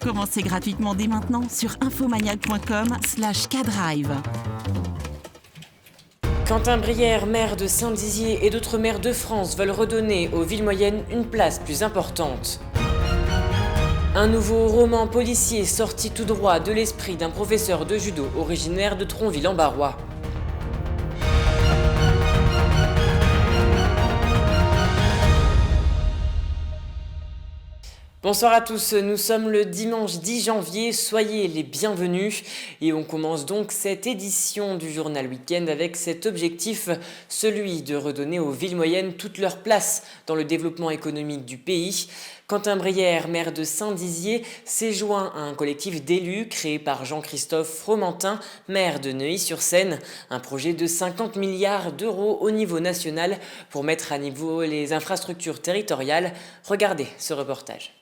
Commencez gratuitement dès maintenant sur infomaniac.com/K-Drive. Quentin Brière, maire de Saint-Dizier et d'autres maires de France veulent redonner aux villes moyennes une place plus importante. Un nouveau roman policier sorti tout droit de l'esprit d'un professeur de judo originaire de Tronville-en-Barrois. Bonsoir à tous, nous sommes le dimanche 10 janvier, soyez les bienvenus et on commence donc cette édition du Journal Week-end avec cet objectif, celui de redonner aux villes moyennes toute leur place dans le développement économique du pays. Quentin Brière, maire de Saint-Dizier, s'est joint à un collectif d'élus créé par Jean-Christophe Fromentin, maire de Neuilly-sur-Seine, un projet de 50 milliards d'euros au niveau national pour mettre à niveau les infrastructures territoriales. Regardez ce reportage.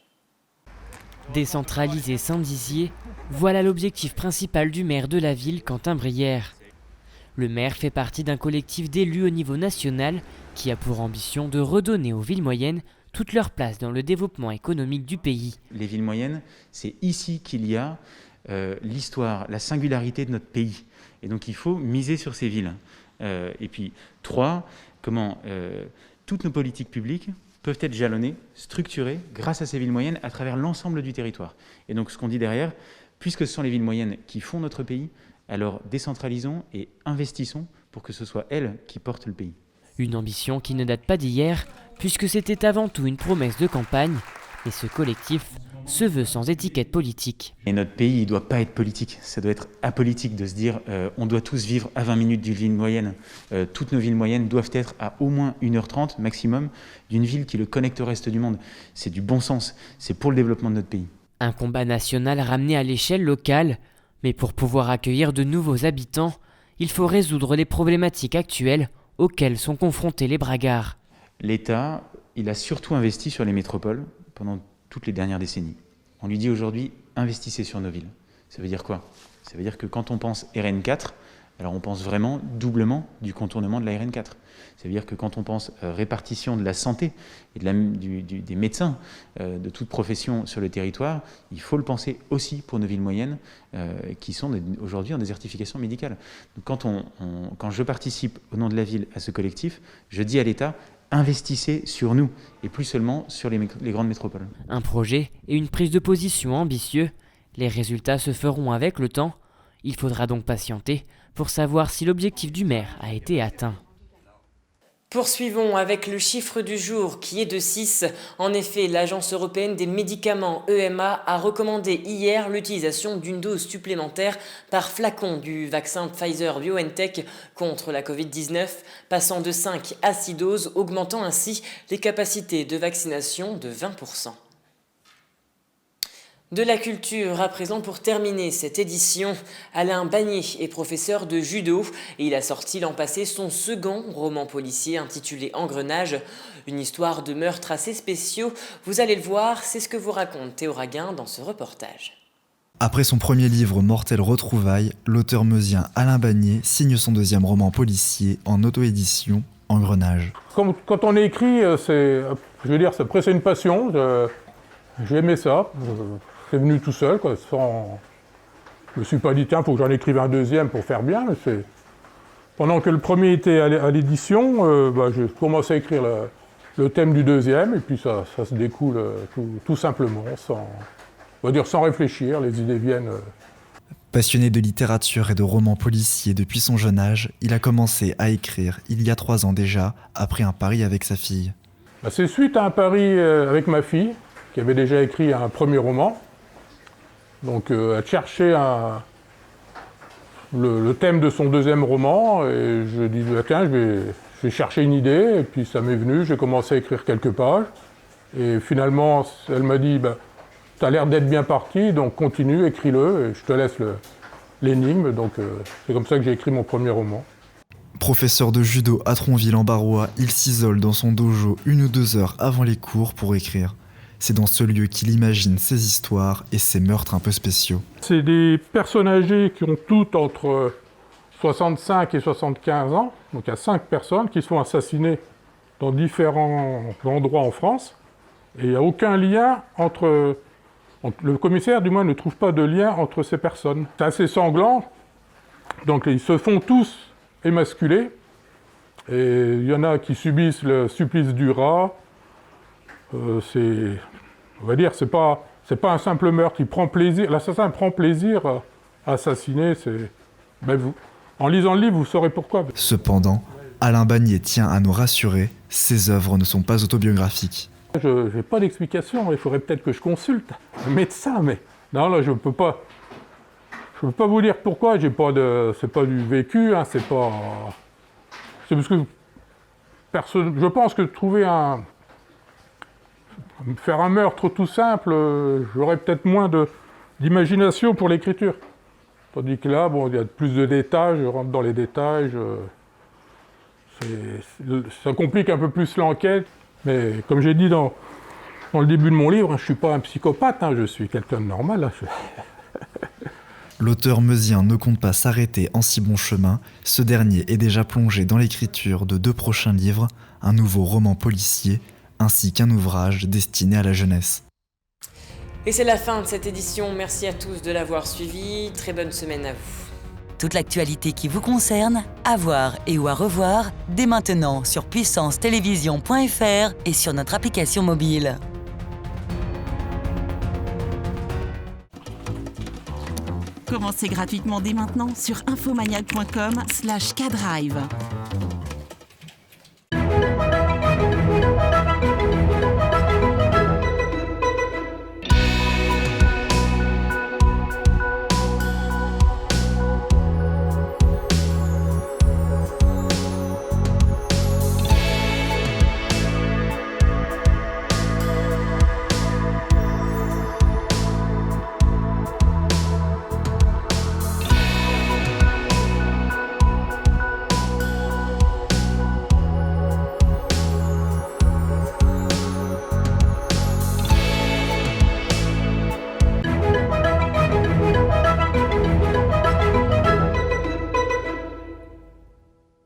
Décentraliser Saint-Dizier, voilà l'objectif principal du maire de la ville, Quentin Brière. Le maire fait partie d'un collectif d'élus au niveau national qui a pour ambition de redonner aux villes moyennes toute leur place dans le développement économique du pays. Les villes moyennes, c'est ici qu'il y a l'histoire, la singularité de notre pays. Et donc il faut miser sur ces villes. Et puis, 3, comment toutes nos politiques publiques peuvent être jalonnées, structurées grâce à ces villes moyennes à travers l'ensemble du territoire. Et donc ce qu'on dit derrière, puisque ce sont les villes moyennes qui font notre pays, alors décentralisons et investissons pour que ce soit elles qui portent le pays. Une ambition qui ne date pas d'hier, puisque c'était avant tout une promesse de campagne, et ce collectif se veut sans étiquette politique. Et notre pays, il ne doit pas être politique, ça doit être apolitique de se dire on doit tous vivre à 20 minutes d'une ville moyenne. Toutes nos villes moyennes doivent être à au moins 1h30 maximum d'une ville qui le connecte au reste du monde. C'est du bon sens, c'est pour le développement de notre pays. Un combat national ramené à l'échelle locale, mais pour pouvoir accueillir de nouveaux habitants, il faut résoudre les problématiques actuelles auxquelles sont confrontés les bragards. L'État, il a surtout investi sur les métropoles pendant toutes les dernières décennies. On lui dit aujourd'hui, investissez sur nos villes. Ça veut dire quoi ? Ça veut dire que quand on pense RN4, alors on pense vraiment doublement du contournement de la RN4. Ça veut dire que quand on pense répartition de la santé et des médecins de toute profession sur le territoire, il faut le penser aussi pour nos villes moyennes qui sont aujourd'hui en désertification médicale. Donc quand je participe au nom de la ville à ce collectif, je dis à l'État, investissez sur nous et plus seulement sur les grandes métropoles. Un projet et une prise de position ambitieux. Les résultats se feront avec le temps. Il faudra donc patienter pour savoir si l'objectif du maire a été atteint. Poursuivons avec le chiffre du jour qui est de 6. En effet, l'Agence européenne des médicaments EMA a recommandé hier l'utilisation d'une dose supplémentaire par flacon du vaccin Pfizer-BioNTech contre la Covid-19, passant de 5 à 6 doses, augmentant ainsi les capacités de vaccination de 20%. De la culture, à présent pour terminer cette édition, Alain Bagné est professeur de judo et il a sorti l'an passé son second roman policier intitulé Engrenage, une histoire de meurtres assez spéciaux. Vous allez le voir, c'est ce que vous raconte Théo Raguin dans ce reportage. Après son premier livre Mortelles retrouvailles, l'auteur meusien Alain Bagné signe son deuxième roman policier en auto-édition, Engrenage. Quand on écrit, c'est presque une passion. J'ai aimé ça. C'est venu tout seul, quoi, je me suis pas dit, tiens, il faut que j'en écrive un deuxième pour faire bien. Mais pendant que le premier était à l'édition, j'ai commencé à écrire le thème du deuxième, et puis ça se découle tout simplement, sans réfléchir, les idées viennent. Passionné de littérature et de romans policiers depuis son jeune âge, il a commencé à écrire il y a 3 ans déjà, après un pari avec sa fille. C'est suite à un pari avec ma fille, qui avait déjà écrit un premier roman. Donc elle cherchait le thème de son deuxième roman, et je dis tiens, je vais chercher une idée, et puis ça m'est venu, j'ai commencé à écrire quelques pages, et finalement elle m'a dit t'as l'air d'être bien parti, donc continue, écris-le, et je te laisse l'énigme, donc c'est comme ça que j'ai écrit mon premier roman. Professeur de judo à Tronville-en-Barrois, il s'isole dans son dojo 1 ou 2 heures avant les cours pour écrire. C'est dans ce lieu qu'il imagine ses histoires et ses meurtres un peu spéciaux. C'est des personnes âgées qui ont toutes entre 65 et 75 ans. Donc il y a 5 personnes qui sont assassinées dans différents endroits en France. Et il n'y a aucun lien entre Donc, le commissaire, du moins, ne trouve pas de lien entre ces personnes. C'est assez sanglant. Donc, ils se font tous émasculer. Et il y en a qui subissent le supplice du rat. On va dire, c'est pas un simple meurtre. L'assassin prend plaisir à assassiner. En lisant le livre, vous saurez pourquoi. Cependant, Alain Bagné tient à nous rassurer, ses œuvres ne sont pas autobiographiques. Je n'ai pas d'explication, il faudrait peut-être que je consulte un médecin, mais non, là, je ne peux pas vous dire pourquoi, c'est pas du vécu, hein, c'est parce que je pense que faire un meurtre tout simple, j'aurais peut-être moins d'imagination pour l'écriture. Tandis que là, bon, il y a plus de détails, je rentre dans les détails, ça complique un peu plus l'enquête. Mais comme j'ai dit dans le début de mon livre, je ne suis pas un psychopathe, je suis quelqu'un de normal. L'auteur meusien ne compte pas s'arrêter en si bon chemin. Ce dernier est déjà plongé dans l'écriture de 2 prochains livres, un nouveau roman policier, ainsi qu'un ouvrage destiné à la jeunesse. Et c'est la fin de cette édition. Merci à tous de l'avoir suivi. Très bonne semaine à vous. Toute l'actualité qui vous concerne, à voir et ou à revoir, dès maintenant sur puissancetélévision.fr et sur notre application mobile. Commencez gratuitement dès maintenant sur infomaniac.com/kadrive.